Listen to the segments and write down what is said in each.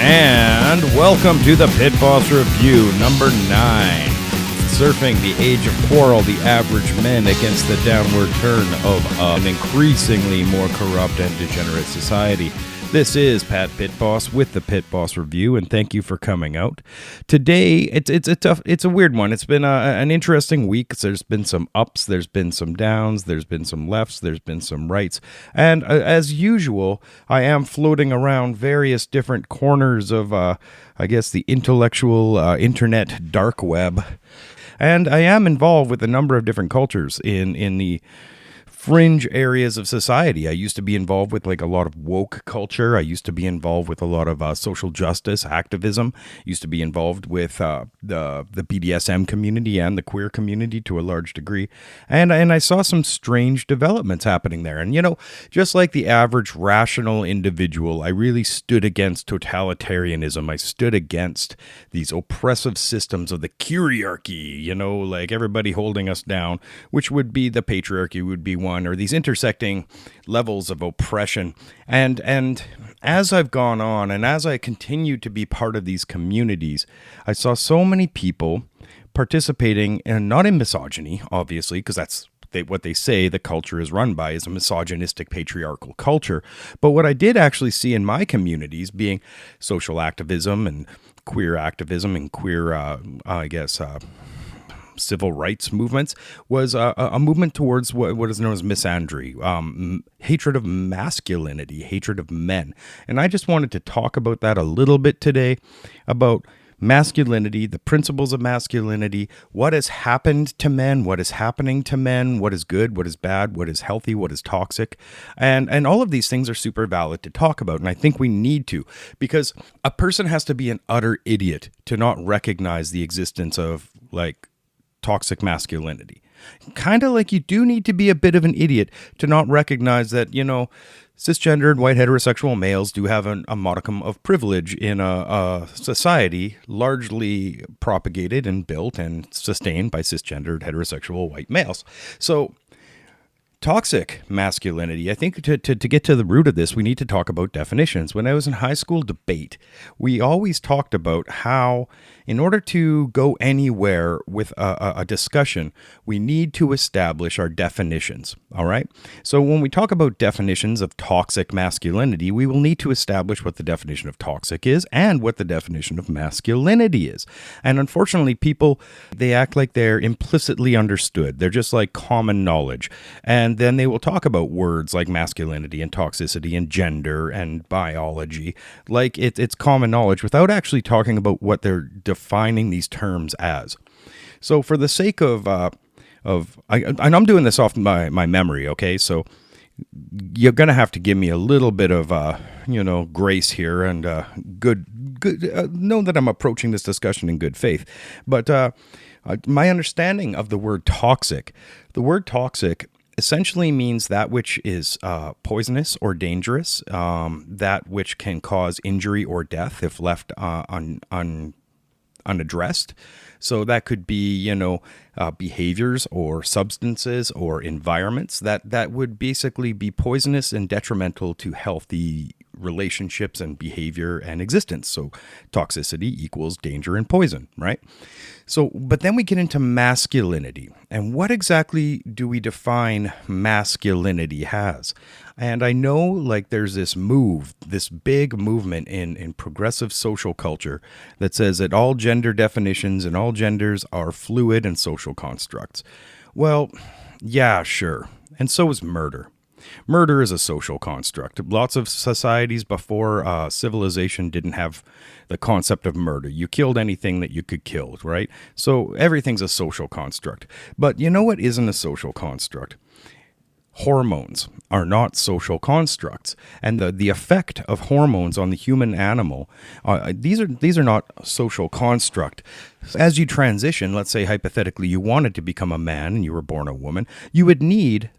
And welcome to the Pitboss Review, number 9. Surfing the age of quarrel, the average men against the downward turn of an increasingly more corrupt and degenerate society. This is Pat Pitboss with the Pitboss Review, and thank you for coming out. Today, it's a weird one. It's been an interesting week. There's been some ups, there's been some downs, there's been some lefts, there's been some rights. And as usual, I am floating around various different corners of, the intellectual internet dark web. And I am involved with a number of different cultures in the fringe areas of society. I used to be involved with a lot of woke culture. I used to be involved with a lot of social justice activism. Used to be involved with the BDSM community and the queer community to a large degree. And I saw some strange developments happening there. And, just like the average rational individual, I really stood against totalitarianism. I stood against these oppressive systems of the kyriarchy, like everybody holding us down, which would be the patriarchy would be one, or these intersecting levels of oppression. And as I've gone on and as I continue to be part of these communities, I saw so many people participating, and not in misogyny, obviously, because that's what they say the culture is run by, is a misogynistic patriarchal culture. But what I did actually see in my communities being social activism and queer civil rights movements was a movement towards what is known as misandry, hatred of masculinity, hatred of men. And I just wanted to talk about that a little bit today, about masculinity, the principles of masculinity, what has happened to men, what is happening to men, what is good, what is bad, what is healthy, what is toxic. And all of these things are super valid to talk about. And I think we need to, because a person has to be an utter idiot to not recognize the existence of toxic masculinity. Kind of like you do need to be a bit of an idiot to not recognize that, cisgendered white heterosexual males do have a modicum of privilege in a society largely propagated and built and sustained by cisgendered heterosexual white males. So toxic masculinity, I think to get to the root of this, we need to talk about definitions. When I was in high school debate, we always talked about how in order to go anywhere with a discussion, we need to establish our definitions, all right? So when we talk about definitions of toxic masculinity, we will need to establish what the definition of toxic is and what the definition of masculinity is. And unfortunately, people, they act like they're implicitly understood. They're just like common knowledge. And then they will talk about words like masculinity and toxicity and gender and biology like it's common knowledge without actually talking about what they're defining these terms as. So for the sake of and I'm doing this off my memory, okay? So you're going to have to give me a little bit of, grace here and good know that I'm approaching this discussion in good faith. But my understanding of the word toxic essentially means that which is poisonous or dangerous, that which can cause injury or death if left unaddressed. So that could be, behaviors or substances or environments that would basically be poisonous and detrimental to healthy relationships and behavior and existence. So toxicity equals danger and poison, right? So, but then we get into masculinity. And what exactly do we define masculinity as? And I know there's this big movement in progressive social culture that says that all gender definitions and all genders are fluid and social constructs. Well, yeah, sure. And so is murder. Murder is a social construct. Lots of societies before civilization didn't have the concept of murder. You killed anything that you could kill, right? So everything's a social construct. But you know what isn't a social construct? Hormones are not social constructs, and the effect of hormones on the human animal, these are not social construct. As you transition, let's say hypothetically you wanted to become a man and you were born a woman, you would need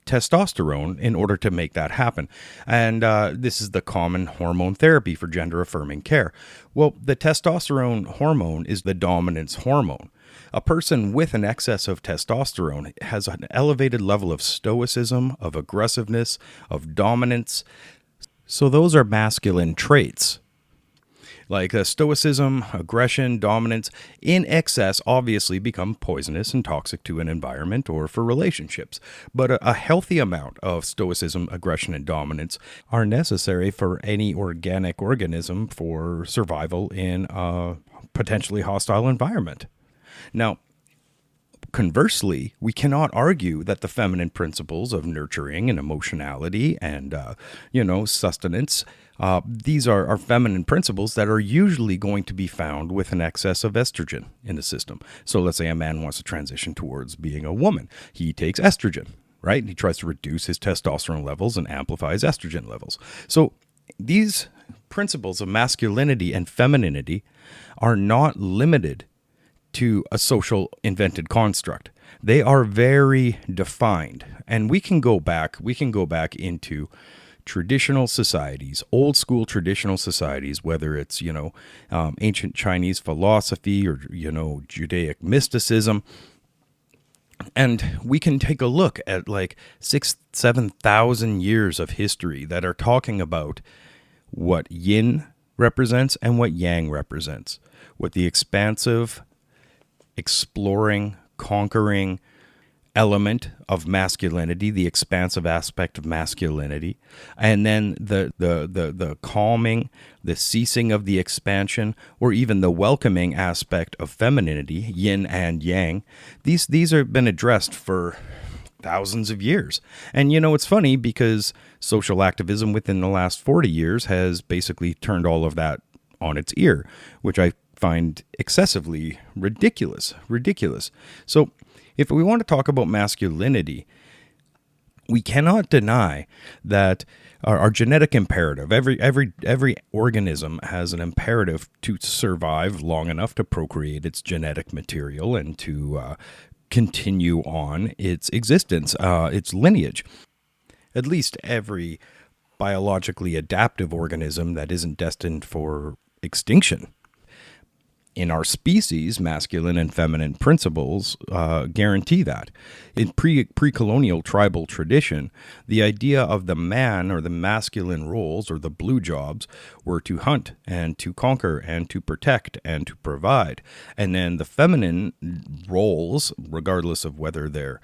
testosterone in order to make that happen. And this is the common hormone therapy for gender-affirming care. Well, the testosterone hormone is the dominance hormone. A person with an excess of testosterone has an elevated level of stoicism, of aggressiveness, of dominance. So those are masculine traits. Like stoicism, aggression, dominance in excess obviously become poisonous and toxic to an environment or for relationships. But a healthy amount of stoicism, aggression, and dominance are necessary for any organic organism for survival in a potentially hostile environment. Now, conversely, we cannot argue that the feminine principles of nurturing and emotionality and, sustenance, these are feminine principles that are usually going to be found with an excess of estrogen in the system. So let's say a man wants to transition towards being a woman. He takes estrogen, right? He tries to reduce his testosterone levels and amplify his estrogen levels. So these principles of masculinity and femininity are not limited to a social invented construct. They are very defined. And we can go back into traditional societies, old school traditional societies, whether it's, ancient Chinese philosophy or, Judaic mysticism. And we can take a look at like 7,000 years of history that are talking about what yin represents and what yang represents, what the expansive, exploring, conquering element of masculinity, the expansive aspect of masculinity, and then the calming, the ceasing of the expansion, or even the welcoming aspect of femininity, yin and yang. These have been addressed for thousands of years. And it's funny because social activism within the last 40 years has basically turned all of that on its ear, which I find excessively ridiculous. So if we want to talk about masculinity, we cannot deny that our genetic imperative, every organism has an imperative to survive long enough to procreate its genetic material and to continue on its existence, its lineage. At least every biologically adaptive organism that isn't destined for extinction. In our species, masculine and feminine principles guarantee that. In pre-colonial tribal tradition, the idea of the man or the masculine roles or the blue jobs were to hunt and to conquer and to protect and to provide. And then the feminine roles, regardless of whether they're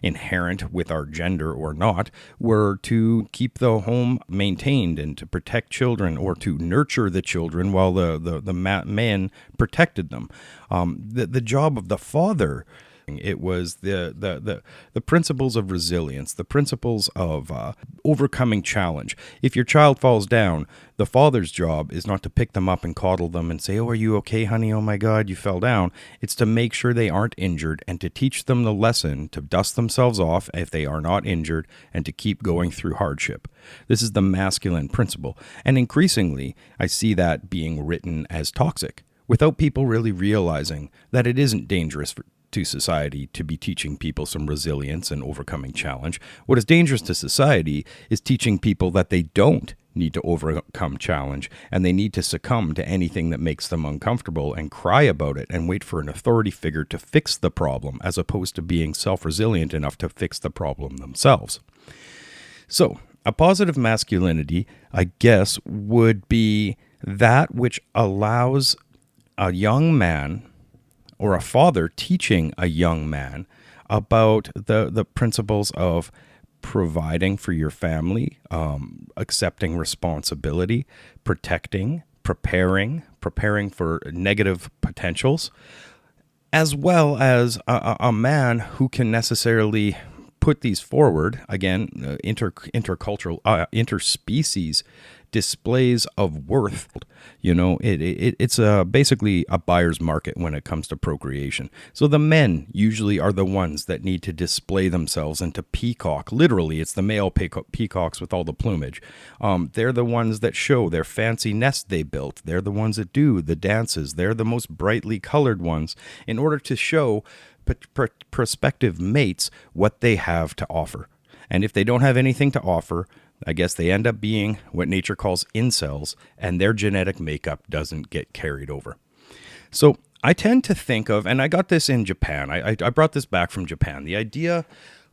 inherent with our gender or not, were to keep the home maintained and to protect children or to nurture the children while the man protected them. The job of the father, it was the principles of resilience, the principles of overcoming challenge. If your child falls down, the father's job is not to pick them up and coddle them and say, "Oh, are you okay, honey? Oh my God, you fell down." It's to make sure they aren't injured and to teach them the lesson to dust themselves off if they are not injured and to keep going through hardship. This is the masculine principle. And increasingly, I see that being written as toxic without people really realizing that it isn't dangerous to society to be teaching people some resilience and overcoming challenge. What is dangerous to society is teaching people that they don't need to overcome challenge and they need to succumb to anything that makes them uncomfortable and cry about it and wait for an authority figure to fix the problem as opposed to being self-resilient enough to fix the problem themselves. So, a positive masculinity, I guess, would be that which allows a young man or a father teaching a young man about the principles of providing for your family, accepting responsibility, protecting, preparing for negative potentials, as well as a man who can necessarily put these forward, again, intercultural, interspecies displays of worth. It's basically a buyer's market when it comes to procreation. So the men usually are the ones that need to display themselves and to peacock. Literally, it's the male peacocks with all the plumage. They're the ones that show their fancy nest they built. They're the ones that do the dances. They're the most brightly colored ones in order to show prospective mates what they have to offer. And if they don't have anything to offer, I guess they end up being what nature calls incels, and their genetic makeup doesn't get carried over. So I tend to think of, and I got this in Japan, I brought this back from Japan, the idea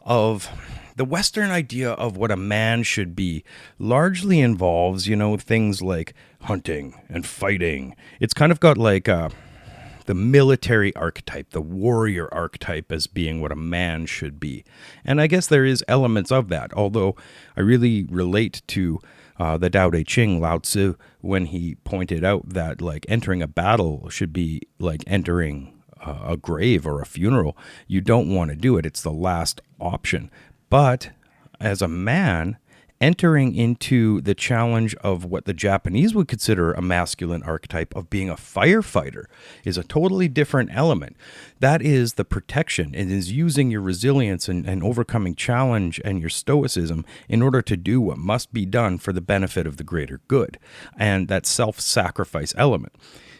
of the Western idea of what a man should be largely involves, things like hunting and fighting. It's kind of got like the military archetype, the warrior archetype as being what a man should be. And I guess there is elements of that, although I really relate to the Tao Te Ching, Lao Tzu, when he pointed out that like entering a battle should be like entering a grave or a funeral. You don't want to do it. It's the last option. But as a man, entering into the challenge of what the Japanese would consider a masculine archetype of being a firefighter is a totally different element. That is the protection. It is using your resilience and overcoming challenge and your stoicism in order to do what must be done for the benefit of the greater good. And that self-sacrifice element.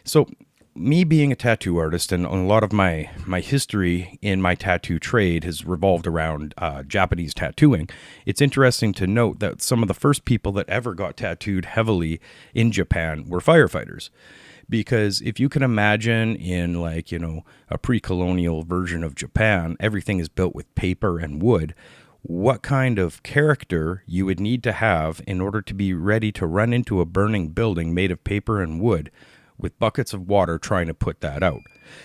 So me being a tattoo artist, and a lot of my history in my tattoo trade has revolved around Japanese tattooing, it's interesting to note that some of the first people that ever got tattooed heavily in Japan were firefighters. Because if you can imagine in like, a pre-colonial version of Japan, everything is built with paper and wood. What kind of character you would need to have in order to be ready to run into a burning building made of paper and wood with buckets of water trying to put that out.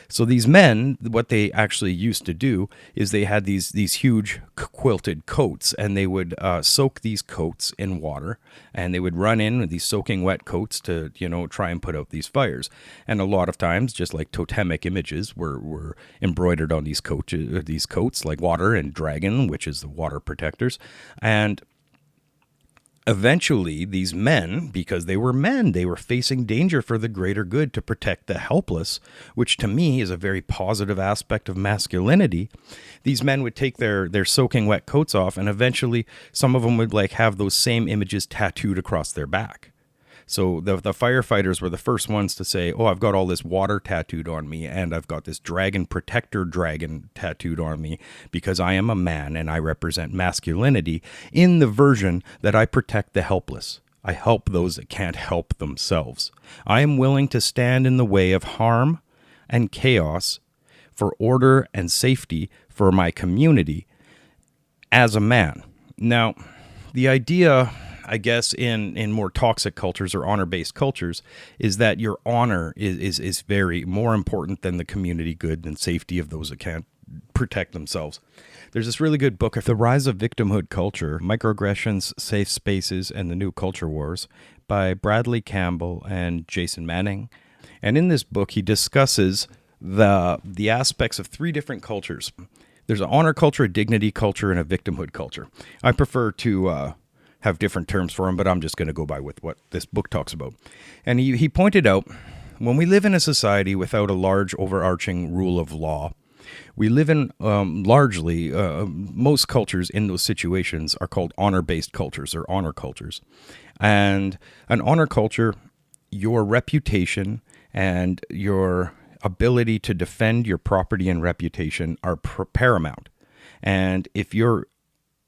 So these men, what they actually used to do is they had these huge quilted coats, and they would soak these coats in water, and they would run in with these soaking wet coats to, try and put out these fires. And a lot of times, just like totemic images were embroidered on these coats, like water and dragon, which is the water protectors. And eventually, these men, because they were men, they were facing danger for the greater good to protect the helpless, which to me is a very positive aspect of masculinity. These men would take their soaking wet coats off, and eventually some of them would like have those same images tattooed across their back. So the firefighters were the first ones to say, oh, I've got all this water tattooed on me, and I've got this dragon protector dragon tattooed on me because I am a man and I represent masculinity in the version that I protect the helpless. I help those that can't help themselves. I am willing to stand in the way of harm and chaos for order and safety for my community as a man. Now, the idea, I guess, in more toxic cultures or honor-based cultures, is that your honor is very more important than the community good and safety of those that can't protect themselves. There's this really good book, The Rise of Victimhood Culture, Microaggressions, Safe Spaces, and the New Culture Wars, by Bradley Campbell and Jason Manning. And in this book, he discusses the aspects of three different cultures. There's an honor culture, a dignity culture, and a victimhood culture. I prefer to have different terms for them, but I'm just going to go by with what this book talks about. And he pointed out, when we live in a society without a large overarching rule of law, we live in largely, most cultures in those situations are called honor-based cultures or honor cultures. And an honor culture, your reputation and your ability to defend your property and reputation are paramount. And if your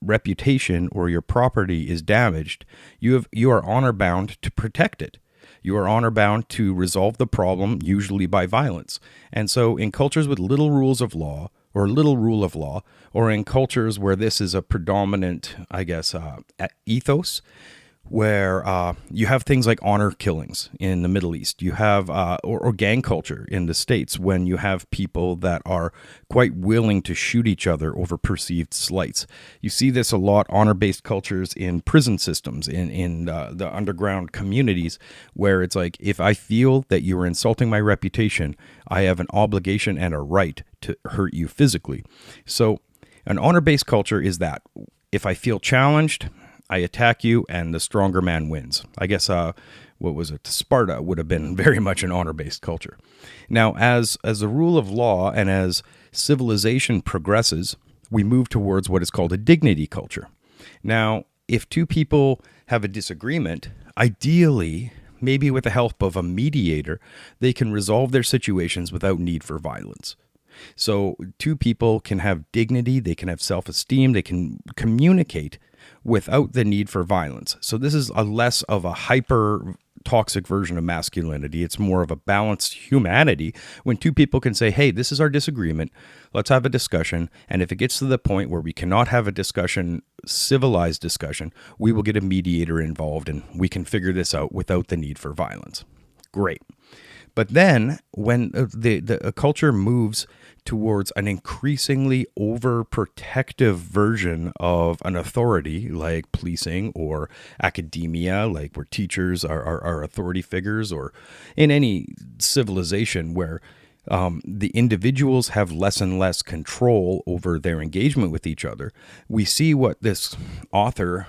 reputation or your property is damaged, you are honor bound to protect it. You are honor bound to resolve the problem, usually by violence. And so in cultures with little rules of law or little rule of law, or in cultures where this is a predominant, I guess, ethos, where you have things like honor killings in the Middle East. You have, or gang culture in the States, when you have people that are quite willing to shoot each other over perceived slights. You see this a lot, honor-based cultures in prison systems, in the underground communities, where it's like, if I feel that you are insulting my reputation, I have an obligation and a right to hurt you physically. So an honor-based culture is that. If I feel challenged, I attack you, and the stronger man wins. I guess, Sparta would have been very much an honor-based culture. Now, as the rule of law and as civilization progresses, we move towards what is called a dignity culture. Now, if two people have a disagreement, ideally, maybe with the help of a mediator, they can resolve their situations without need for violence. So two people can have dignity, they can have self-esteem, they can communicate without the need for violence. So this is a less of a hyper toxic version of masculinity. It's more of a balanced humanity when two people can say, hey, this is our disagreement. Let's have a discussion. And if it gets to the point where we cannot have a discussion, civilized discussion, we will get a mediator involved and we can figure this out without the need for violence. Great. But then when the culture moves towards an increasingly overprotective version of an authority like policing or academia, like where teachers are authority figures, or in any civilization where the individuals have less and less control over their engagement with each other, we see what this author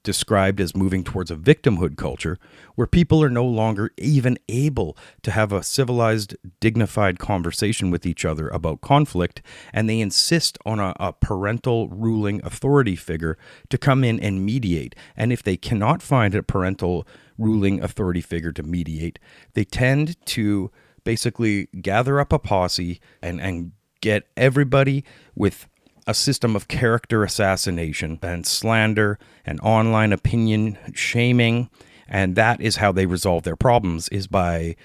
described as moving towards a victimhood culture where people are no longer even able to have a civilized, dignified conversation with each other about conflict, and they insist on a parental ruling authority figure to come in and mediate. And if they cannot find a parental ruling authority figure to mediate, they tend to basically gather up a posse and get everybody with a system of character assassination and slander and online opinion shaming. And that is how they resolve their problems, is by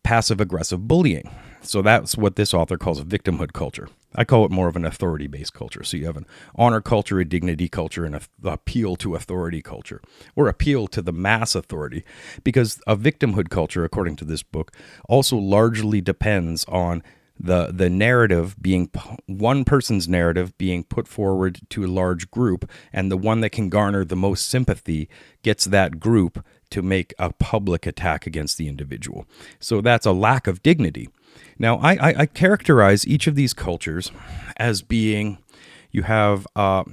passive-aggressive bullying. So that's what this author calls a victimhood culture. I call it more of an authority-based culture. So you have an honor culture, a dignity culture, and an appeal to authority culture, or appeal to the mass authority. Because a victimhood culture, according to this book, also largely depends on the narrative being one person's narrative being put forward to a large group, and the one that can garner the most sympathy gets that group to make a public attack against the individual. So that's a lack of dignity. Now, I characterize each of these cultures as being, you have a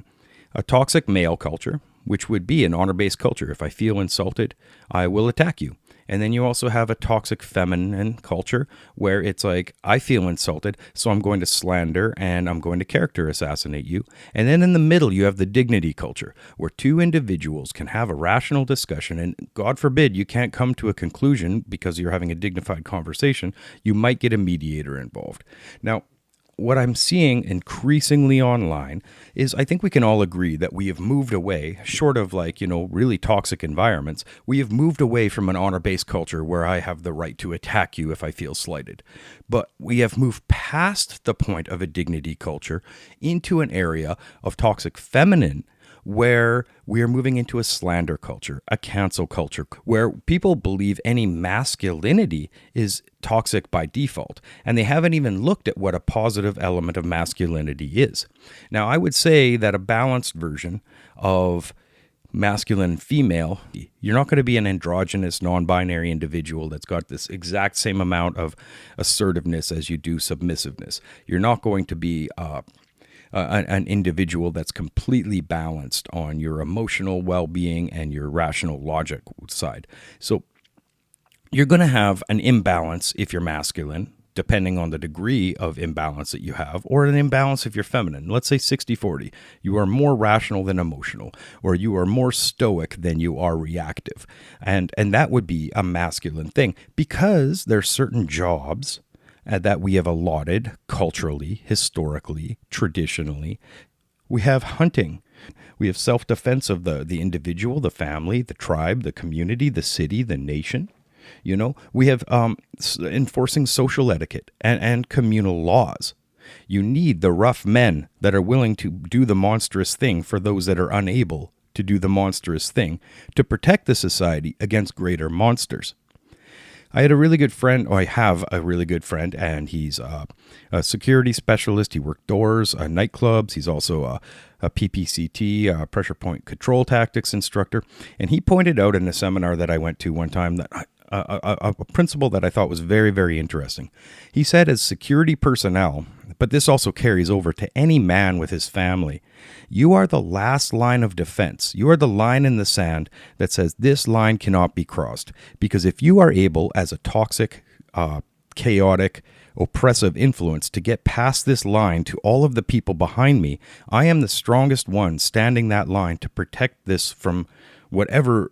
toxic male culture, which would be an honor-based culture. If I feel insulted, I will attack you. And then you also have a toxic feminine culture where it's like, I feel insulted, so I'm going to slander and I'm going to character assassinate you. And then in the middle, you have the dignity culture where two individuals can have a rational discussion. And God forbid you can't come to a conclusion because you're having a dignified conversation. You might get a mediator involved. Now, what I'm seeing increasingly online is, I think we can all agree that we have moved away, short of really toxic environments, we have moved away from an honor-based culture where I have the right to attack you if I feel slighted. But we have moved past the point of a dignity culture into an area of toxic feminine, where we are moving into a slander culture, a cancel culture, where people believe any masculinity is toxic by default, and they haven't even looked at what a positive element of masculinity is. Now, I would say that a balanced version of masculine and female, you're not going to be an androgynous, non-binary individual that's got this exact same amount of assertiveness as you do submissiveness. You're not going to be an individual that's completely balanced on your emotional well-being and your rational logic side. So you're going to have an imbalance if you're masculine, depending on the degree of imbalance that you have, or an imbalance if you're feminine. Let's say 60-40. You are more rational than emotional, or you are more stoic than you are reactive. And that would be a masculine thing, because there's certain jobs that we have allotted culturally, historically, traditionally. We have hunting. We have self-defense of the individual, the family, the tribe, the community, the city, the nation. We have enforcing social etiquette and communal laws. You need the rough men that are willing to do the monstrous thing for those that are unable to do the monstrous thing to protect the society against greater monsters. I have a really good friend, and he's a security specialist. He worked doors, nightclubs. He's also a PPCT, pressure point control tactics instructor. And he pointed out in a seminar that I went to one time that a principle that I thought was very, very interesting. He said, as security personnel, but this also carries over to any man with his family, you are the last line of defense. You are the line in the sand that says this line cannot be crossed. Because if you are able, as a toxic, chaotic, oppressive influence, to get past this line to all of the people behind me, I am the strongest one standing that line to protect this from whatever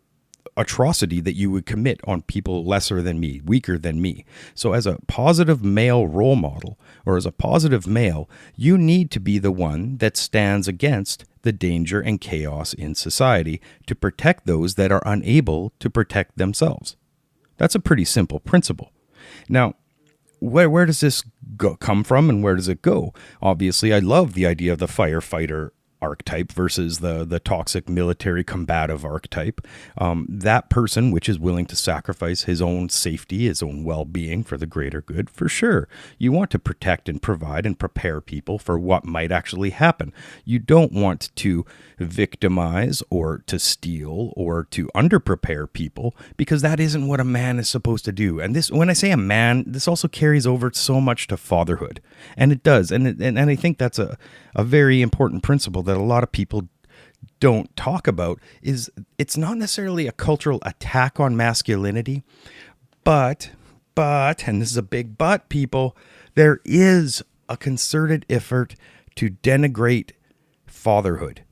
atrocity that you would commit on people lesser than me, weaker than me. So as a positive male role model, or as a positive male, you need to be the one that stands against the danger and chaos in society to protect those that are unable to protect themselves. That's a pretty simple principle. Now, where does this come from, and where does it go? Obviously, I love the idea of the firefighter archetype versus the toxic military combative archetype. That person which is willing to sacrifice his own safety, his own well-being for the greater good, for sure. You want to protect and provide and prepare people for what might actually happen. You don't want to victimize or to steal or to underprepare people, because that isn't what a man is supposed to do. And this, when I say a man, this also carries over so much to fatherhood, and it does. And I think that's a very important principle that a lot of people don't talk about. Is it's not necessarily a cultural attack on masculinity, but, and this is a big but, people, there is a concerted effort to denigrate fatherhood,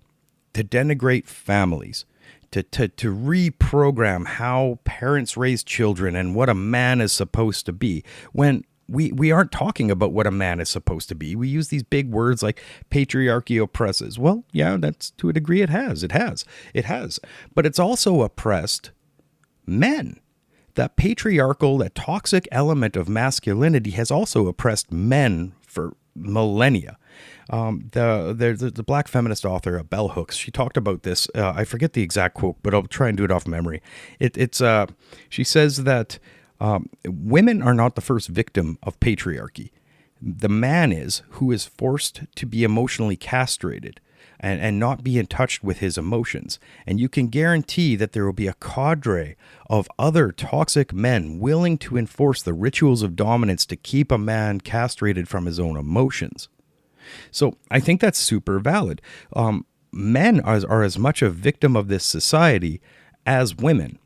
to denigrate families, to reprogram how parents raise children and what a man is supposed to be, when we aren't talking about what a man is supposed to be. We use these big words like patriarchy oppresses. Well, yeah, that's, to a degree, it has. But it's also oppressed men. That patriarchal, that toxic element of masculinity has also oppressed men for millennia. The black feminist author Bell Hooks, she talked about this. I forget the exact quote, but I'll try and do it off memory. She says that women are not the first victim of patriarchy. The man is, who is forced to be emotionally castrated and not be in touch with his emotions. And you can guarantee that there will be a cadre of other toxic men willing to enforce the rituals of dominance to keep a man castrated from his own emotions. So I think that's super valid. Men are as much a victim of this society as women.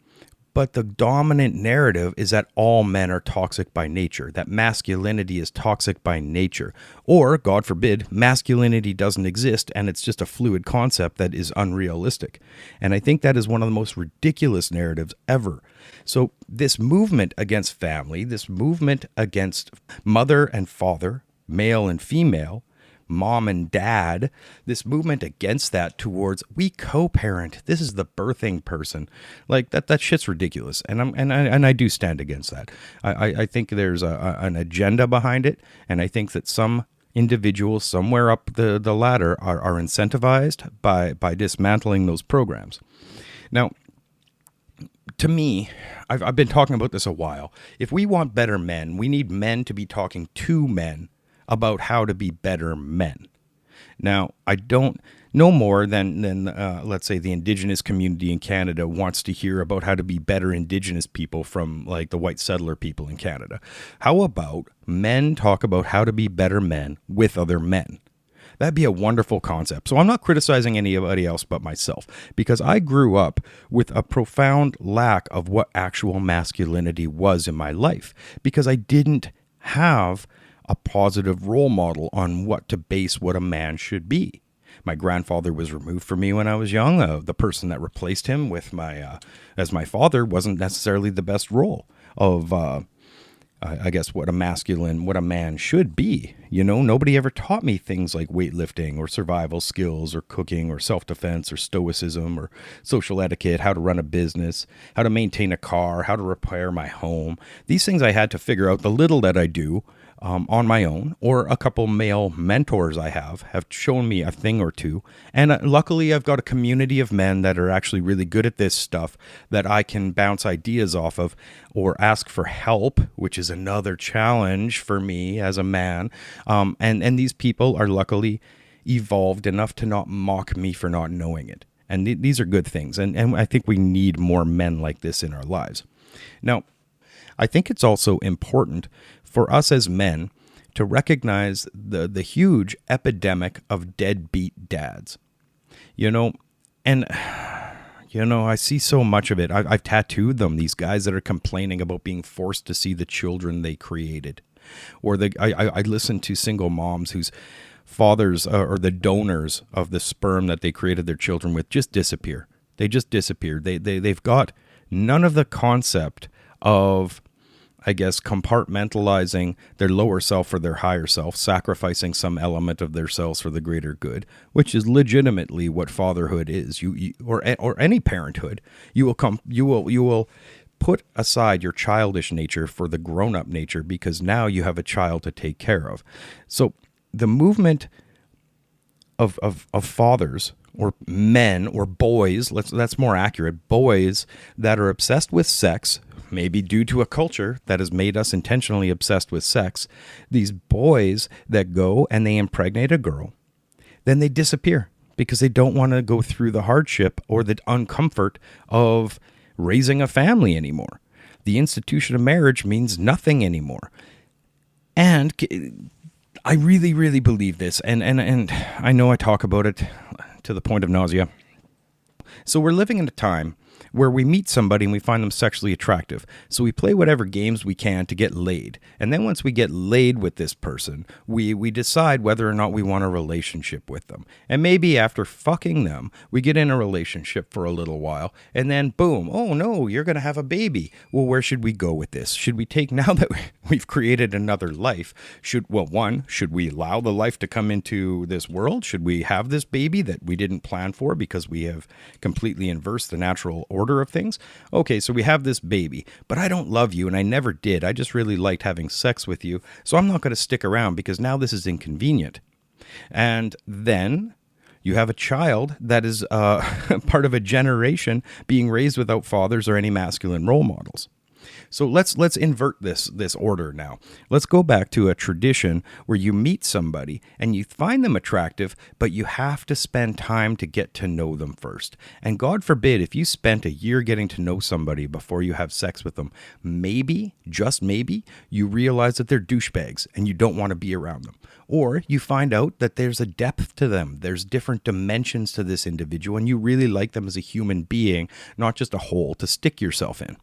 But the dominant narrative is that all men are toxic by nature, that masculinity is toxic by nature. Or, God forbid, masculinity doesn't exist and it's just a fluid concept that is unrealistic. And I think that is one of the most ridiculous narratives ever. So this movement against family, this movement against mother and father, male and female, mom and dad, this movement against that towards we co-parent, this is the birthing person, like that shit's ridiculous. And I do stand against that. I think there's an agenda behind it, and I think that some individuals somewhere up the ladder are incentivized by dismantling those programs. Now, to me, I've been talking about this a while. If we want better men, we need men to be talking to men about how to be better men. Now, I don't know more than let's say, the Indigenous community in Canada wants to hear about how to be better Indigenous people from, like, the white settler people in Canada. How about men talk about how to be better men with other men? That'd be a wonderful concept. So I'm not criticizing anybody else but myself, because I grew up with a profound lack of what actual masculinity was in my life, because I didn't have a positive role model on what to base what a man should be. My grandfather was removed from me when I was young. The person that replaced him with as my father wasn't necessarily the best role of, I guess, what a man should be. You know, nobody ever taught me things like weightlifting or survival skills or cooking or self-defense or stoicism or social etiquette, how to run a business, how to maintain a car, how to repair my home. These things I had to figure out. The little that I do on my own, or a couple male mentors I have shown me a thing or two. And luckily, I've got a community of men that are actually really good at this stuff that I can bounce ideas off of or ask for help, which is another challenge for me as a man. And these people are luckily evolved enough to not mock me for not knowing it. And these are good things. And I think we need more men like this in our lives. Now, I think it's also important for us as men to recognize the huge epidemic of deadbeat dads. I see so much of it. I've tattooed them, these guys that are complaining about being forced to see the children they created. Or I listen to single moms whose fathers or the donors of the sperm that they created their children with just disappear. They just disappear. They've got none of the concept of, I guess, compartmentalizing their lower self for their higher self, sacrificing some element of their selves for the greater good, which is legitimately what fatherhood is. Or any parenthood. You will put aside your childish nature for the grown-up nature because now you have a child to take care of. So the movement of fathers or men or boys, that's more accurate, boys that are obsessed with sex, maybe due to a culture that has made us intentionally obsessed with sex, these boys that go and they impregnate a girl, then they disappear because they don't want to go through the hardship or the uncomfort of raising a family anymore. The institution of marriage means nothing anymore. And I really, really believe this, and I know I talk about it to the point of nausea. So we're living in a time where we meet somebody and we find them sexually attractive. So we play whatever games we can to get laid. And then once we get laid with this person, we decide whether or not we want a relationship with them. And maybe after fucking them, we get in a relationship for a little while. And then boom, oh no, you're going to have a baby. Well, where should we go with this? Should we take, now that we've created another life, should we allow the life to come into this world? Should we have this baby that we didn't plan for because we have completely inversed the natural order of things? Okay, so we have this baby, but I don't love you and I never did. I just really liked having sex with you, so I'm not going to stick around because now this is inconvenient. And then you have a child that is part of a generation being raised without fathers or any masculine role models. So let's invert this order now. Let's go back to a tradition where you meet somebody and you find them attractive, but you have to spend time to get to know them first. And God forbid, if you spent a year getting to know somebody before you have sex with them, maybe, just maybe, you realize that they're douchebags and you don't want to be around them. Or you find out that there's a depth to them. There's different dimensions to this individual and you really like them as a human being, not just a hole to stick yourself in.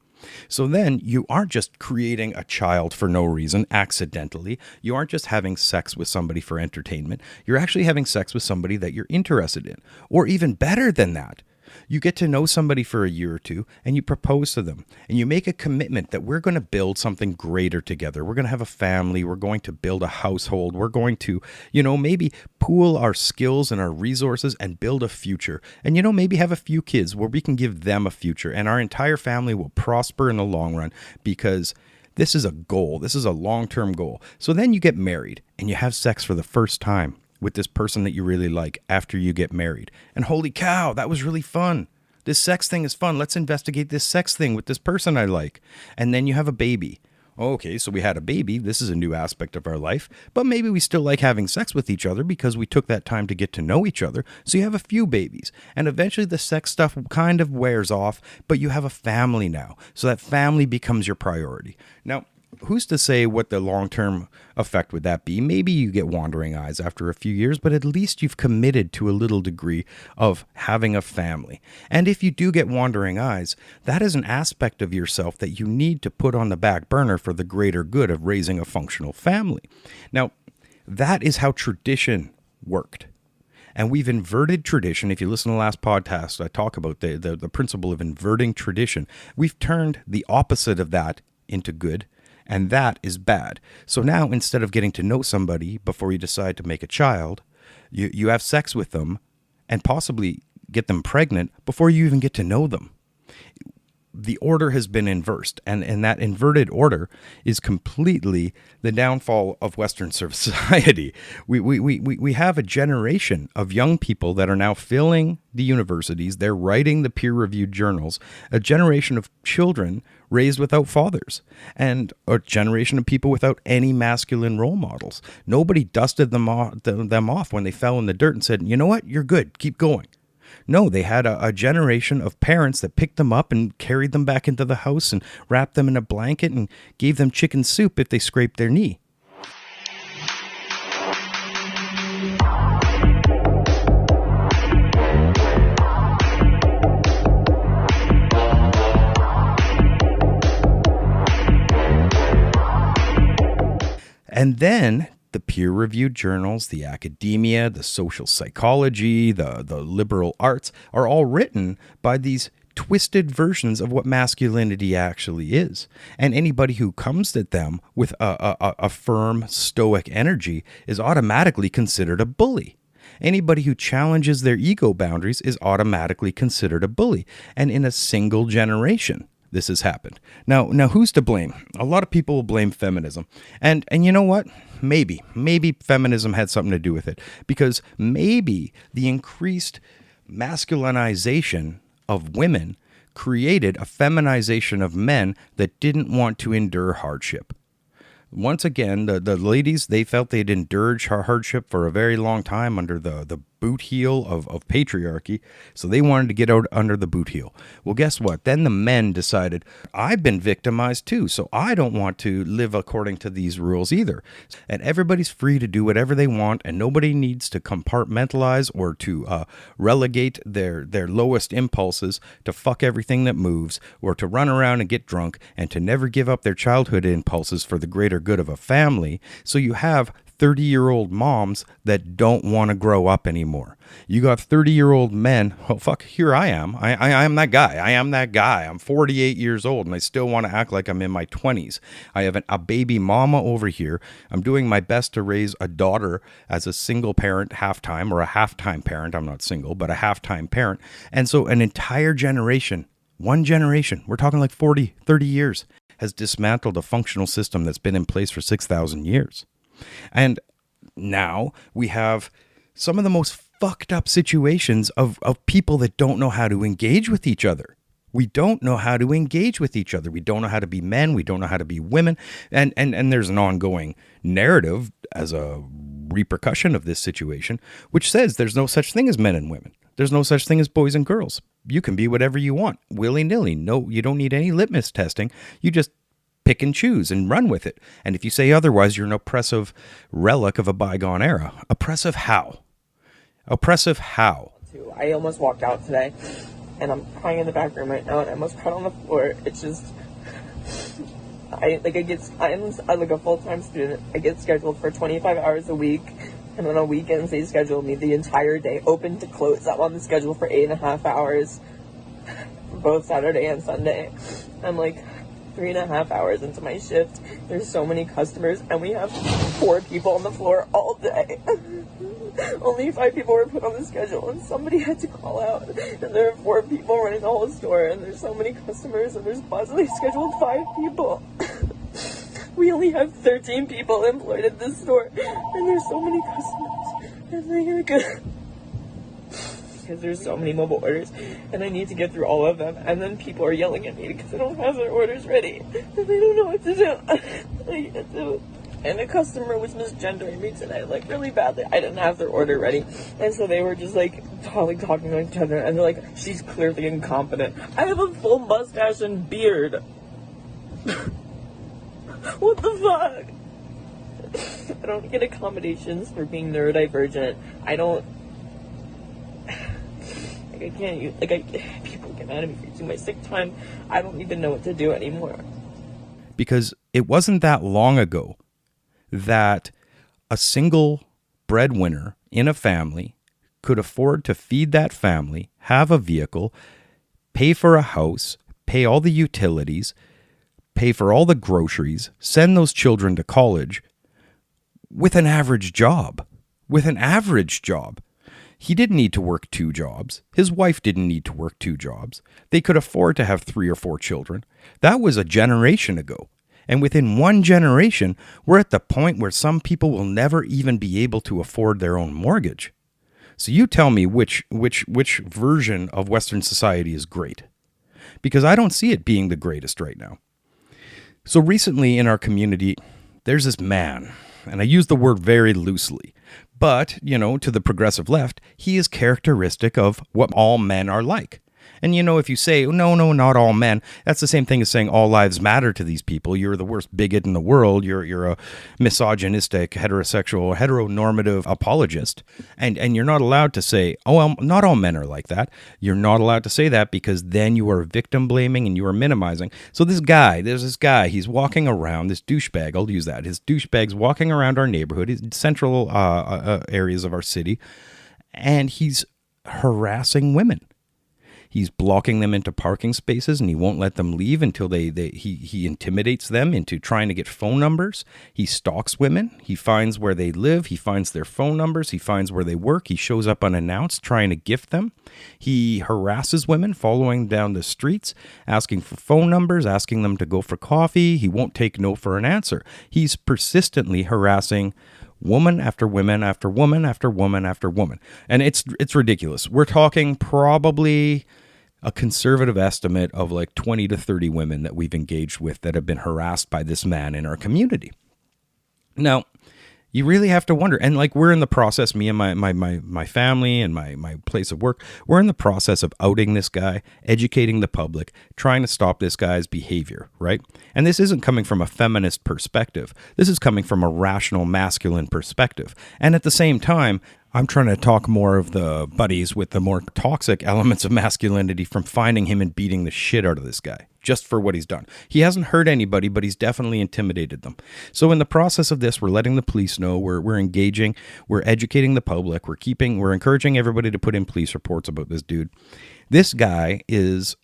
So then you aren't just creating a child for no reason, accidentally. You aren't just having sex with somebody for entertainment. You're actually having sex with somebody that you're interested in. Or even better than that, you get to know somebody for a year or two and you propose to them and you make a commitment that we're going to build something greater together. We're going to have a family. We're going to build a household. We're going to, maybe pool our skills and our resources and build a future. And, maybe have a few kids where we can give them a future and our entire family will prosper in the long run because this is a goal. This is a long-term goal. So then you get married and you have sex for the first time with this person that you really like after you get married. And holy cow, that was really fun. This sex thing is fun. Let's investigate this sex thing with this person I like. And then you have a baby. Okay, so we had a baby. This is a new aspect of our life. But maybe we still like having sex with each other because we took that time to get to know each other. So you have a few babies. And eventually the sex stuff kind of wears off, but you have a family now. So that family becomes your priority. Now, who's to say what the long-term effect would that be? Maybe you get wandering eyes after a few years, but at least you've committed to a little degree of having a family. And if you do get wandering eyes, that is an aspect of yourself that you need to put on the back burner for the greater good of raising a functional family. Now, that is how tradition worked. And we've inverted tradition. If you listen to the last podcast, I talk about the principle of inverting tradition. We've turned the opposite of that into good. And that is bad. So now instead of getting to know somebody before you decide to make a child, you have sex with them and possibly get them pregnant before you even get to know them. The order has been inversed, and that inverted order is completely the downfall of Western society. We have a generation of young people that are now filling the universities. They're writing the peer-reviewed journals, a generation of children raised without fathers, and a generation of people without any masculine role models. Nobody dusted them off when they fell in the dirt and said, you know what, you're good, keep going. No, they had a generation of parents that picked them up and carried them back into the house and wrapped them in a blanket and gave them chicken soup if they scraped their knee. And then the peer-reviewed journals, the academia, the social psychology, the liberal arts are all written by these twisted versions of what masculinity actually is. And anybody who comes at them with a firm, stoic energy is automatically considered a bully. Anybody who challenges their ego boundaries is automatically considered a bully. And in a single generation, this has happened. Now, who's to blame? A lot of people will blame feminism, and you know what? Maybe feminism had something to do with it, because maybe the increased masculinization of women created a feminization of men that didn't want to endure hardship. Once again, the ladies, they felt they'd endured hardship for a very long time under the boot heel of patriarchy, so they wanted to get out under the boot heel. Well, guess what? Then the men decided, I've been victimized too, so I don't want to live according to these rules either. And everybody's free to do whatever they want, and nobody needs to compartmentalize or to relegate their lowest impulses to fuck everything that moves, or to run around and get drunk, and to never give up their childhood impulses for the greater good of a family. So you have 30-year-old moms that don't want to grow up anymore. You got 30-year-old men. Oh, fuck, here I am. I am that guy. I am that guy. I'm 48 years old, and I still want to act like I'm in my 20s. I have a baby mama over here. I'm doing my best to raise a daughter as a single parent half-time, or a half-time parent. I'm not single, but a half-time parent. And so an entire generation, one generation, we're talking like 40, 30 years, has dismantled a functional system that's been in place for 6,000 years. And now we have some of the most fucked up situations of people that don't know how to engage with each other. We don't know how to engage with each other. We don't know how to be men. We don't know how to be women. And there's an ongoing narrative as a repercussion of this situation, which says there's no such thing as men and women. There's no such thing as boys and girls. You can be whatever you want, willy-nilly. No, you don't need any litmus testing. You just pick and choose and run with it. And if you say otherwise, you're an oppressive relic of a bygone era. Oppressive how? Oppressive how? I almost walked out today, and I'm crying in the back room right now, and I almost cried on the floor. It's just, I'm like a full-time student. I get scheduled for 25 hours a week, and then on weekends they schedule me the entire day, open to close. I'm on the schedule for 8.5 hours, both Saturday and Sunday. I'm like 3.5 hours into my shift. There's so many customers, and we have 4 people on the floor all day. Only 5 people were put on the schedule, and somebody had to call out. And there are 4 people running the whole store, and there's so many customers, and there's possibly scheduled 5 people. We only have 13 people employed at this store, and there's so many customers. And they're good. Because there's so many mobile orders, and I need to get through all of them, and then people are yelling at me because I don't have their orders ready, and they don't know what to do. And a customer was misgendering me today, like really badly. I didn't have their order ready, and so they were just like talking to each other, and they're like, she's clearly incompetent. I have a full mustache and beard. What the fuck? I don't get accommodations for being neurodivergent. I can't use, people get mad at me for using my sick time. I don't even know what to do anymore. Because it wasn't that long ago that a single breadwinner in a family could afford to feed that family, have a vehicle, pay for a house, pay all the utilities, pay for all the groceries, send those children to college with an average job. He didn't need to work 2 jobs. His wife didn't need to work 2 jobs. They could afford to have 3 or 4 children. That was a generation ago. And within one generation, we're at the point where some people will never even be able to afford their own mortgage. So you tell me which version of Western society is great. Because I don't see it being the greatest right now. So recently in our community, there's this man, and I use the word very loosely, but, to the progressive left, he is characteristic of what all men are like. And, if you say, no, not all men, that's the same thing as saying all lives matter to these people. You're the worst bigot in the world. You're a misogynistic, heterosexual, heteronormative apologist. And you're not allowed to say, oh, well, not all men are like that. You're not allowed to say that because then you are victim blaming and you are minimizing. So there's this guy, he's walking around, this douchebag, I'll use that. His douchebag's walking around our neighborhood, central areas of our city, and he's harassing women. He's blocking them into parking spaces, and he won't let them leave until he intimidates them into trying to get phone numbers. He stalks women. He finds where they live. He finds their phone numbers. He finds where they work. He shows up unannounced trying to gift them. He harasses women, following down the streets, asking for phone numbers, asking them to go for coffee. He won't take no for an answer. He's persistently harassing woman after woman after woman after woman after woman. And it's ridiculous. We're talking probably a conservative estimate of like 20 to 30 women that we've engaged with that have been harassed by this man in our community. Now, you really have to wonder, and like we're in the process, me and my family and my place of work, we're in the process of outing this guy, educating the public, trying to stop this guy's behavior, right? And this isn't coming from a feminist perspective. This is coming from a rational masculine perspective. And at the same time, I'm trying to talk more of the buddies with the more toxic elements of masculinity from finding him and beating the shit out of this guy just for what he's done. He hasn't hurt anybody, but he's definitely intimidated them. So in the process of this, we're letting the police know, we're engaging, we're educating the public, we're encouraging everybody to put in police reports about this dude. This guy is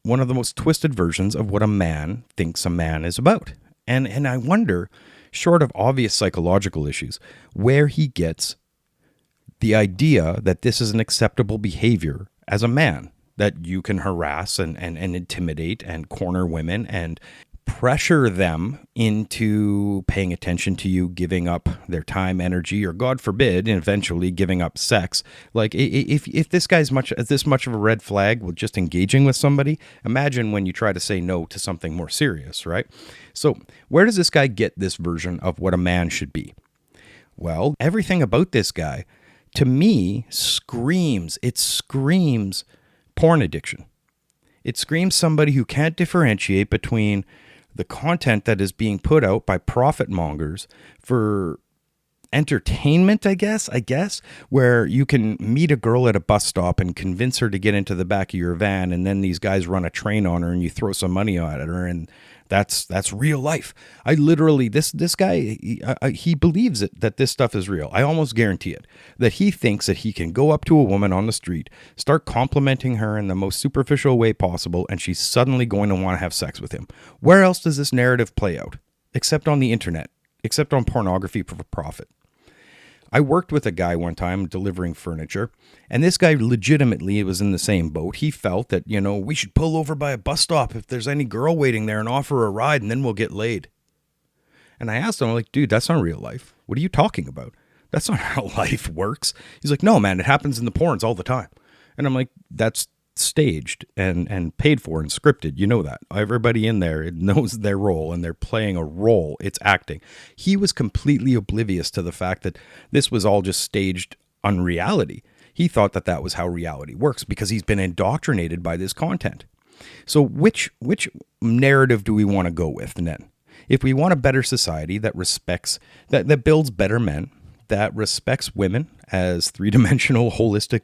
one of the most twisted versions of what a man thinks a man is about. And I wonder, short of obvious psychological issues, where he gets the idea that this is an acceptable behavior as a man, that you can harass and intimidate and corner women and pressure them into paying attention to you, giving up their time, energy, or God forbid, and eventually giving up sex. Like if this guy's this much of a red flag with just engaging with somebody, imagine when you try to say no to something more serious, right? So where does this guy get this version of what a man should be? Well, everything about this guy, to me, screams porn addiction. It screams somebody who can't differentiate between the content that is being put out by profit mongers for entertainment, I guess, where you can meet a girl at a bus stop and convince her to get into the back of your van, and then these guys run a train on her and you throw some money at her, and that's real life. I literally, this guy, he believes it, that this stuff is real. I almost guarantee it, that he thinks that he can go up to a woman on the street, start complimenting her in the most superficial way possible, and she's suddenly going to want to have sex with him. Where else does this narrative play out? Except on the internet, except on pornography for profit. I worked with a guy one time delivering furniture, and this guy legitimately was in the same boat. He felt that, we should pull over by a bus stop if there's any girl waiting there and offer her a ride, and then we'll get laid. And I asked him, I'm like, dude, that's not real life. What are you talking about? That's not how life works. He's like, no, man, it happens in the porns all the time. And I'm like, that's staged and paid for and scripted. You know that. Everybody in there knows their role, and they're playing a role. It's acting. He was completely oblivious to the fact that this was all just staged unreality. He thought that that was how reality works because he's been indoctrinated by this content. So which narrative do we want to go with then? If we want a better society that respects, that builds better men, that respects women as three-dimensional holistic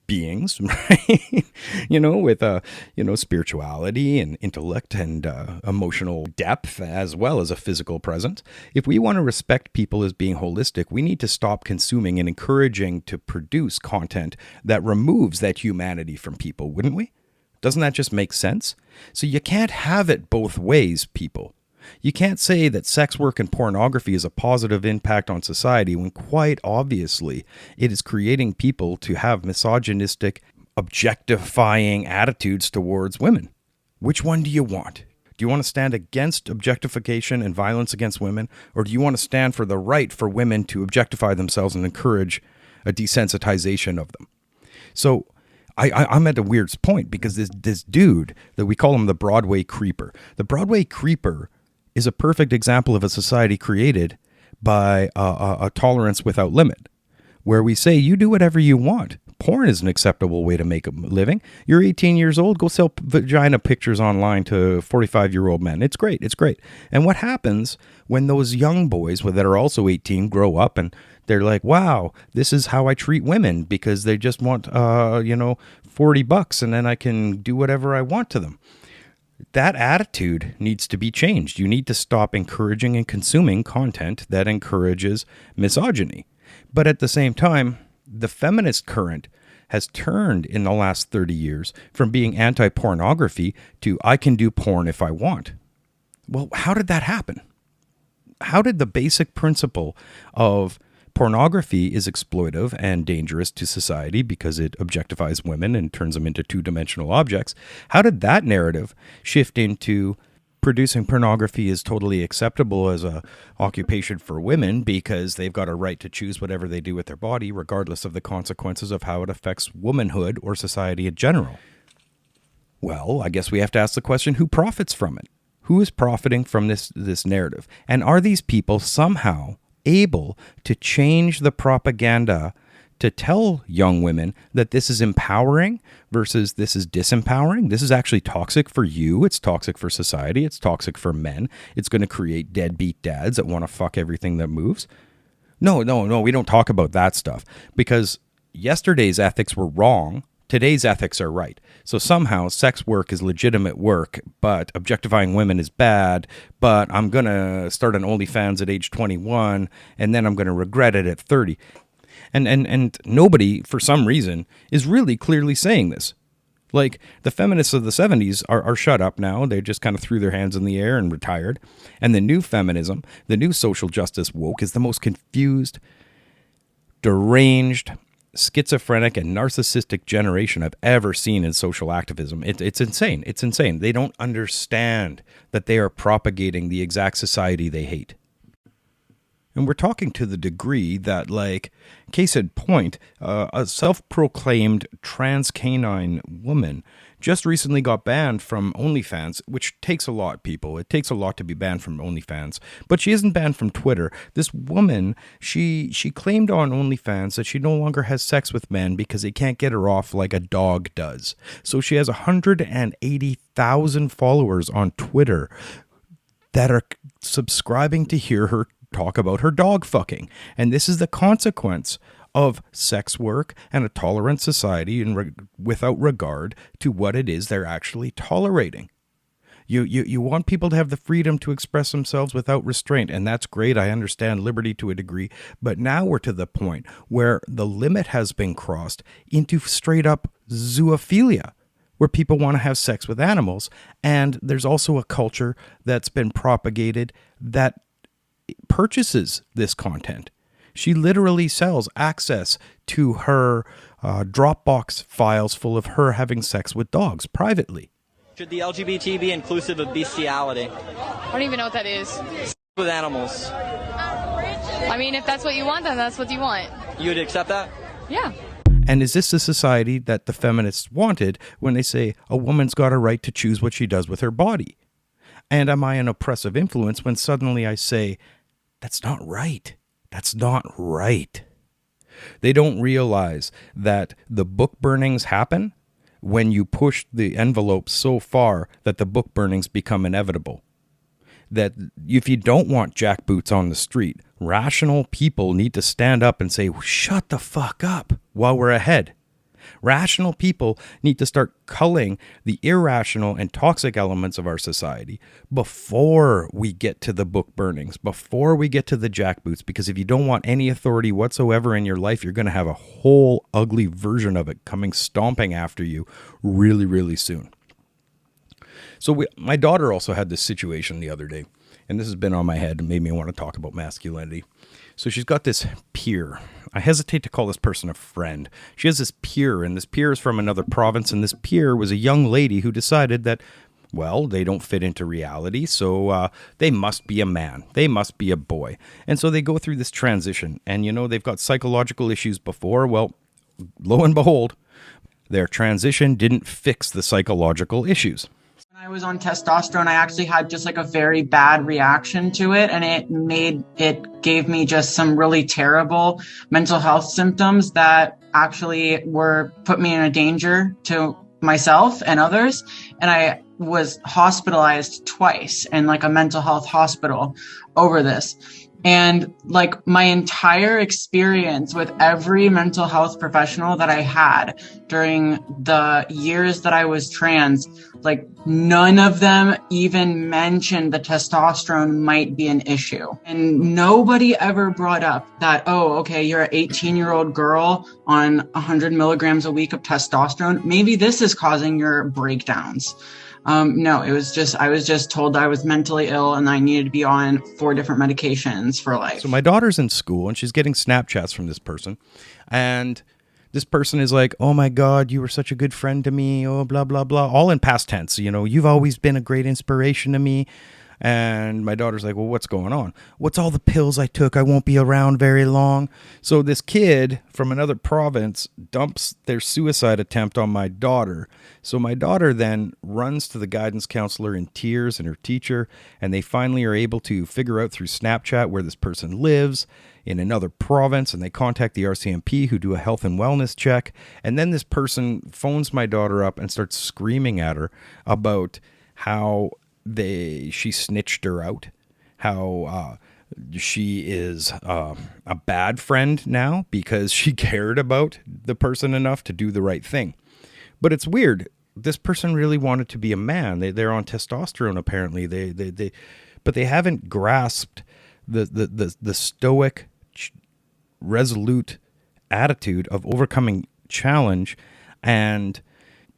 beings, right? With spirituality and intellect and emotional depth, as well as a physical presence. If we want to respect people as being holistic, we need to stop consuming and encouraging to produce content that removes that humanity from people, wouldn't we? Doesn't that just make sense? So you can't have it both ways, people. You can't say that sex work and pornography is a positive impact on society when quite obviously it is creating people to have misogynistic, objectifying attitudes towards women. Which one do you want? Do you want to stand against objectification and violence against women, or do you want to stand for the right for women to objectify themselves and encourage a desensitization of them? So I'm at a weird point because this dude that we call him the Broadway creeper. The Broadway creeper is a perfect example of a society created by a tolerance without limit, where we say, you do whatever you want. Porn is an acceptable way to make a living. You're 18 years old, go sell vagina pictures online to 45-year-old men. It's great. And what happens when those young boys that are also 18 grow up and they're like, wow, this is how I treat women because they just want, $40 and then I can do whatever I want to them. That attitude needs to be changed. You need to stop encouraging and consuming content that encourages misogyny. But at the same time, the feminist current has turned in the last 30 years from being anti-pornography to I can do porn if I want. Well, how did that happen? How did the basic principle of pornography is exploitive and dangerous to society because it objectifies women and turns them into two-dimensional objects? How did that narrative shift into producing pornography is totally acceptable as a occupation for women because they've got a right to choose whatever they do with their body, regardless of the consequences of how it affects womanhood or society in general? Well, I guess we have to ask the question, who profits from it? Who is profiting from this narrative? And are these people somehow able to change the propaganda to tell young women that this is empowering versus this is disempowering? This is actually toxic for you. It's toxic for society. It's toxic for men. It's going to create deadbeat dads that want to fuck everything that moves. No, we don't talk about that stuff because yesterday's ethics were wrong. Today's ethics are right. So somehow sex work is legitimate work, but objectifying women is bad, but I'm going to start an OnlyFans at age 21, and then I'm going to regret it at 30. And nobody, for some reason, is really clearly saying this. Like, the feminists of the 70s are shut up now. They just kind of threw their hands in the air and retired. And the new feminism, the new social justice woke, is the most confused, deranged, schizophrenic and narcissistic generation I've ever seen in social activism. It's insane. It's insane. They don't understand that they are propagating the exact society they hate. And we're talking to the degree that, like, case in point, a self-proclaimed trans canine woman just recently got banned from OnlyFans, which takes a lot, people. It takes a lot to be banned from OnlyFans. But she isn't banned from Twitter. This woman, she claimed on OnlyFans that she no longer has sex with men because they can't get her off like a dog does. So she has 180,000 followers on Twitter that are subscribing to hear her talk about her dog fucking. And this is the consequence of sex work and a tolerant society without regard to what it is they're actually tolerating. You want people to have the freedom to express themselves without restraint, and that's great. I understand liberty to a degree, but now we're to the point where the limit has been crossed into straight up zoophilia, where people want to have sex with animals. And there's also a culture that's been propagated that purchases this content. She literally sells access to her Dropbox files full of her having sex with dogs privately. Should the LGBT be inclusive of bestiality? I don't even know what that is. With animals. I mean, if that's what you want, then that's what you want. You would accept that? Yeah. And is this the society that the feminists wanted when they say a woman's got a right to choose what she does with her body? And am I an oppressive influence when suddenly I say, that's not right. That's not right. They don't realize that the book burnings happen when you push the envelope so far that the book burnings become inevitable. That if you don't want jackboots on the street, rational people need to stand up and say, shut the fuck up while we're ahead. Rational people need to start culling the irrational and toxic elements of our society before we get to the book burnings, before we get to the jackboots, because if you don't want any authority whatsoever in your life, you're going to have a whole ugly version of it coming stomping after you really, really soon. So my daughter also had this situation the other day, and this has been on my head and made me want to talk about masculinity. So she's got this peer. I hesitate to call this person a friend. She has this peer, and this peer is from another province, and this peer was a young lady who decided that, well, they don't fit into reality, so they must be a man. They must be a boy. And so they go through this transition, and, you know, they've got psychological issues before. Well, lo and behold, their transition didn't fix the psychological issues. When I was on testosterone, I actually had just like a very bad reaction to it, and it gave me just some really terrible mental health symptoms that actually put me in a danger to myself and others. And I was hospitalized twice in like a mental health hospital over this. And like my entire experience with every mental health professional that I had during the years that I was trans, like none of them even mentioned the testosterone might be an issue. And nobody ever brought up that, oh, okay, you're an 18-year-old girl on 100 milligrams a week of testosterone. Maybe this is causing your breakdowns. No, it was just, I was just told I was mentally ill and I needed to be on 4 different medications for life. So my daughter's in school and she's getting Snapchats from this person. And this person is like, oh my God, you were such a good friend to me. Oh, blah, blah, blah. All in past tense. You know, you've always been a great inspiration to me. And my daughter's like, well, what's going on? What's all the pills I took? I won't be around very long. So this kid from another province dumps their suicide attempt on my daughter. So my daughter then runs to the guidance counselor in tears and her teacher, and they finally are able to figure out through Snapchat where this person lives in another province, and they contact the RCMP who do a health and wellness check. And then this person phones my daughter up and starts screaming at her about how she snitched her out, how she is a bad friend now because she cared about the person enough to do the right thing. But it's weird. This person really wanted to be a man. They're on testosterone apparently. But they haven't grasped the stoic, resolute attitude of overcoming challenge and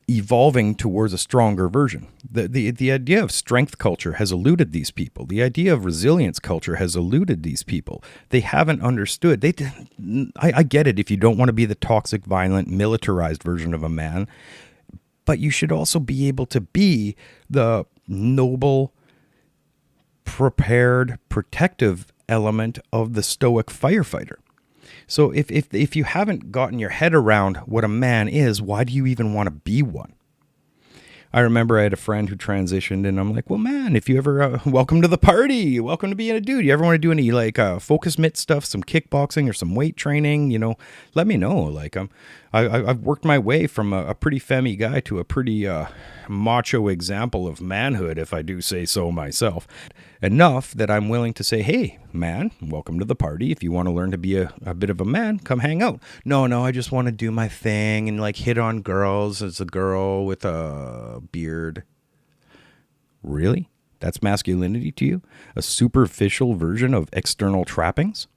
evolving towards a stronger version. The idea of strength culture has eluded these people. The idea of resilience culture has eluded these people. They haven't understood. I get it if you don't want to be the toxic, violent, militarized version of a man, but you should also be able to be the noble, prepared, protective element of the stoic firefighter. So if you haven't gotten your head around what a man is, why do you even want to be one? I remember I had a friend who transitioned, and I'm like, well, man, if you ever, welcome to the party, welcome to being a dude. You ever want to do any like focus mitt stuff, some kickboxing or some weight training, you know, let me know. Like I've worked my way from a pretty femmy guy to a pretty macho example of manhood, if I do say so myself. Enough that I'm willing to say, hey, man, welcome to the party. If you want to learn to be a bit of a man, come hang out. No, I just want to do my thing and like hit on girls as a girl with a beard. Really? That's masculinity to you? A superficial version of external trappings?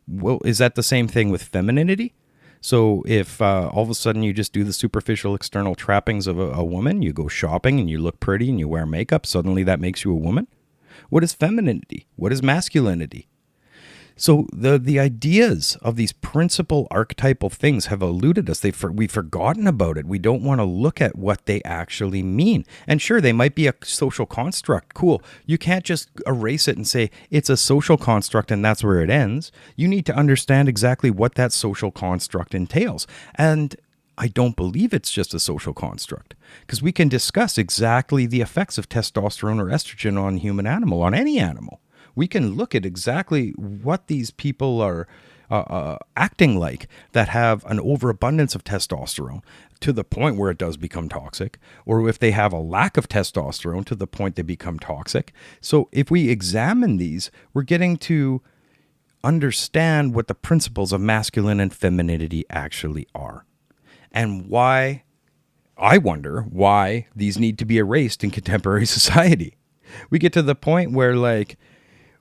Well, is that the same thing with femininity? So if all of a sudden you just do the superficial external trappings of a woman, you go shopping and you look pretty and you wear makeup, suddenly that makes you a woman? What is femininity? What is masculinity? So the ideas of these principal archetypal things have eluded us. We've forgotten about it. We don't want to look at what they actually mean. And sure, they might be a social construct. Cool. You can't just erase it and say it's a social construct and that's where it ends. You need to understand exactly what that social construct entails. And I don't believe it's just a social construct, because we can discuss exactly the effects of testosterone or estrogen on human animal, on any animal. We can look at exactly what these people are acting like that have an overabundance of testosterone to the point where it does become toxic, or if they have a lack of testosterone to the point they become toxic. So if we examine these, we're getting to understand what the principles of masculine and femininity actually are. And why, I wonder why these need to be erased in contemporary society. We get to the point where like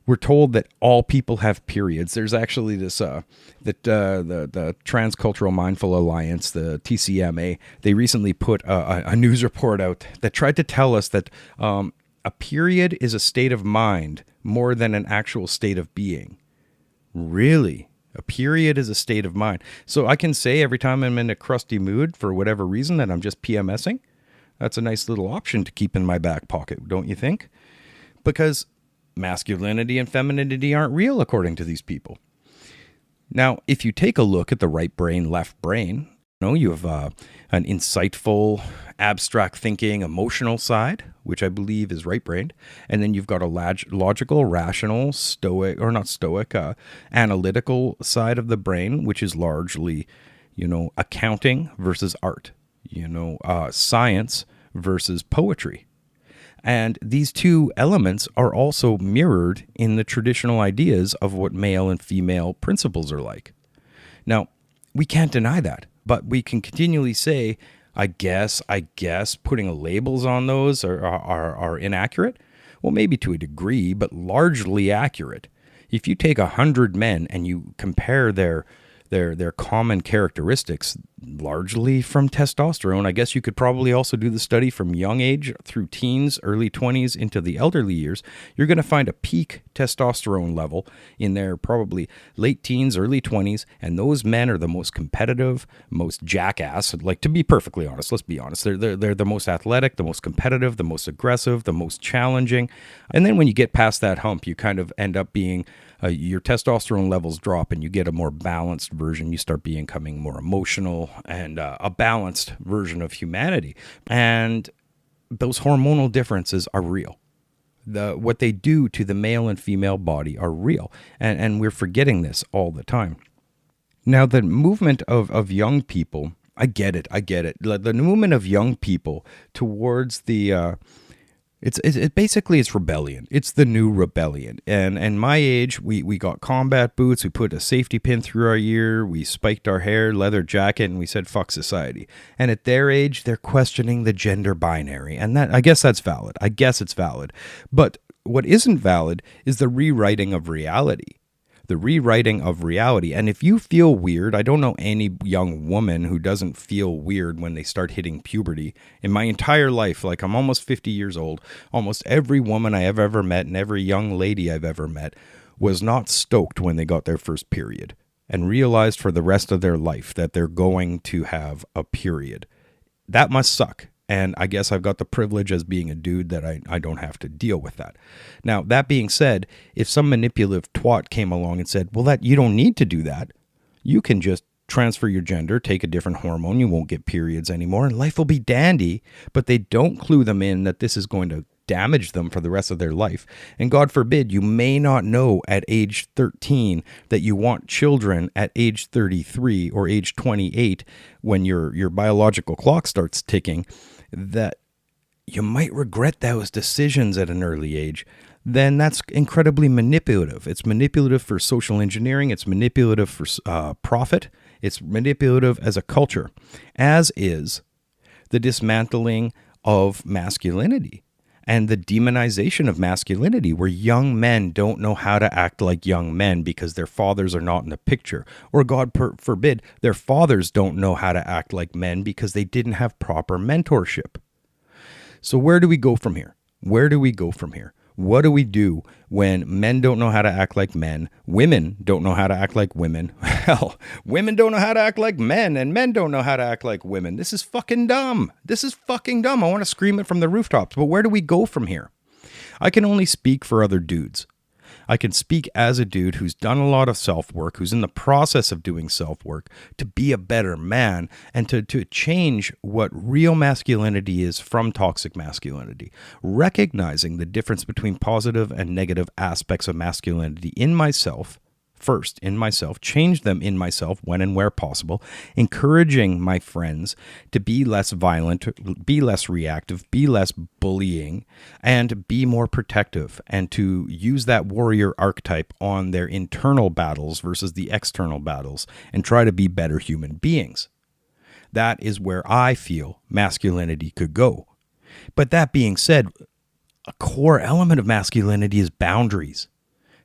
we're told that all people have periods. There's actually this the Transcultural Mindful Alliance, the TCMA. They recently put a news report out that tried to tell us that a period is a state of mind more than an actual state of being. Really? A period is a state of mind. So I can say every time I'm in a crusty mood for whatever reason that I'm just PMSing. That's a nice little option to keep in my back pocket, don't you think? Because masculinity and femininity aren't real according to these people. Now, if you take a look at the right brain, left brain, you have an insightful, abstract thinking, emotional side, which I believe is right-brained. And then you've got a logical, rational, stoic, or not stoic, analytical side of the brain, which is largely, accounting versus art, science versus poetry. And these two elements are also mirrored in the traditional ideas of what male and female principles are like. Now, we can't deny that, but we can continually say, I guess, putting labels on those are inaccurate. Well, maybe to a degree, but largely accurate. If you take 100 men and you compare their common characteristics, largely from testosterone, I guess you could probably also do the study from young age through teens, early 20s into the elderly years. You're going to find a peak testosterone level in their probably late teens, early 20s, and those men are the most competitive, most jackass. Like, to be perfectly honest, let's be honest, they're the most athletic, the most competitive, the most aggressive, the most challenging. And then when you get past that hump, you kind of end up being your testosterone levels drop and you get a more balanced version. You start becoming more emotional and a balanced version of humanity. And those hormonal differences are real. What they do to the male and female body are real. And we're forgetting this all the time. Now, the movement of young people, I get it. The movement of young people towards the... It's basically rebellion. It's the new rebellion. And my age, we got combat boots. We put a safety pin through our ear. We spiked our hair, leather jacket, and we said, fuck society. And at their age, they're questioning the gender binary. And that, I guess that's valid. I guess it's valid. But what isn't valid is the rewriting of reality. The rewriting of reality. And if you feel weird, I don't know any young woman who doesn't feel weird when they start hitting puberty. In my entire life, like, I'm almost 50 years old, almost every woman I have ever met and every young lady I've ever met was not stoked when they got their first period and realized for the rest of their life that they're going to have a period. That must suck. And I guess I've got the privilege as being a dude that I don't have to deal with that. Now, that being said, if some manipulative twat came along and said, well, that you don't need to do that. You can just transfer your gender, take a different hormone. You won't get periods anymore and life will be dandy. But they don't clue them in that this is going to damage them for the rest of their life. And God forbid, you may not know at age 13 that you want children at age 33 or age 28 when your biological clock starts ticking, that you might regret those decisions at an early age. Then that's incredibly manipulative. It's manipulative for social engineering. It's manipulative for profit. It's manipulative as a culture, as is the dismantling of masculinity and the demonization of masculinity, where young men don't know how to act like young men because their fathers are not in the picture. Or God forbid, their fathers don't know how to act like men because they didn't have proper mentorship. So where do we go from here? What do we do when men don't know how to act like men? Women don't know how to act like women. Hell, women don't know how to act like men, and men don't know how to act like women. This is fucking dumb. I want to scream it from the rooftops. But where do we go from here? I can only speak for other dudes. I can speak as a dude who's done a lot of self-work, who's in the process of doing self-work to be a better man and to change what real masculinity is from toxic masculinity, recognizing the difference between positive and negative aspects of masculinity in myself, change them in myself when and where possible, encouraging my friends to be less violent, be less reactive, be less bullying, and be more protective, and to use that warrior archetype on their internal battles versus the external battles, and try to be better human beings. That is where I feel masculinity could go. But that being said, a core element of masculinity is boundaries.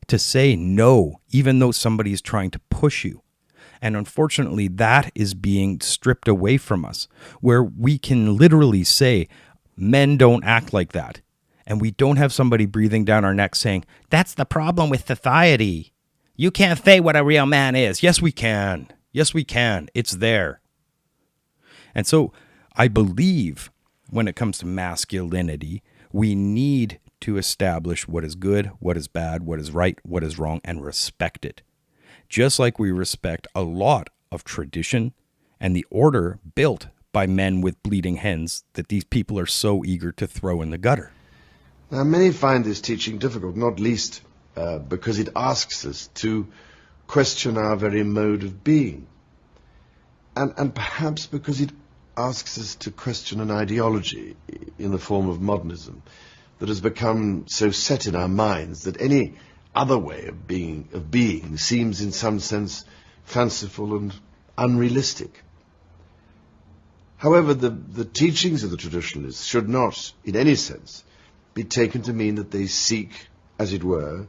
To say no, even though somebody is trying to push you. And unfortunately, that is being stripped away from us, where we can literally say, men don't act like that. And we don't have somebody breathing down our neck saying, that's the problem with society. You can't say what a real man is. Yes, we can. It's there. And so I believe when it comes to masculinity, we need to establish what is good, what is bad, what is right, what is wrong, and respect it. Just like we respect a lot of tradition and the order built by men with bleeding hens that these people are so eager to throw in the gutter. Now, many find this teaching difficult, not least because it asks us to question our very mode of being. And perhaps because it asks us to question an ideology in the form of modernism. that has become so set in our minds that any other way of being seems in some sense fanciful and unrealistic. However, the teachings of the traditionalists should not, in any sense, be taken to mean that they seek, as it were,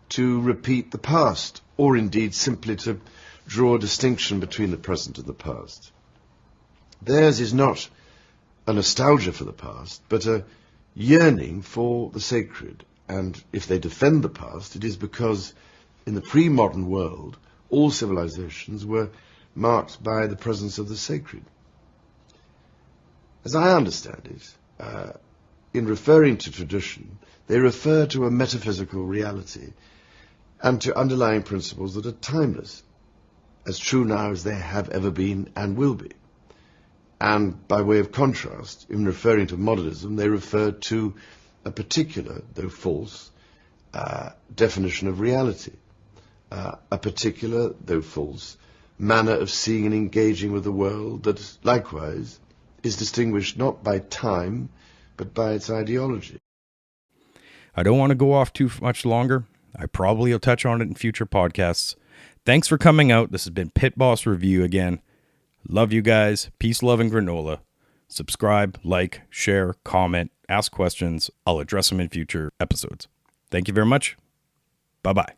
to repeat the past, or indeed simply to draw a distinction between the present and the past. Theirs is not a nostalgia for the past, but a yearning for the sacred. And if they defend the past, it is because in the pre-modern world, all civilizations were marked by the presence of the sacred. As I understand it, in referring to tradition, they refer to a metaphysical reality and to underlying principles that are timeless, as true now as they have ever been and will be. And by way of contrast, in referring to modernism, they refer to a particular, though false, definition of reality, a particular, though false, manner of seeing and engaging with the world that, likewise, is distinguished not by time, but by its ideology. I don't want to go off too much longer. I probably will touch on it in future podcasts. Thanks for coming out. This has been Pitboss Review again. Love you guys. Peace, love, and granola. Subscribe, like, share, comment, ask questions. I'll address them in future episodes. Thank you very much. Bye-bye.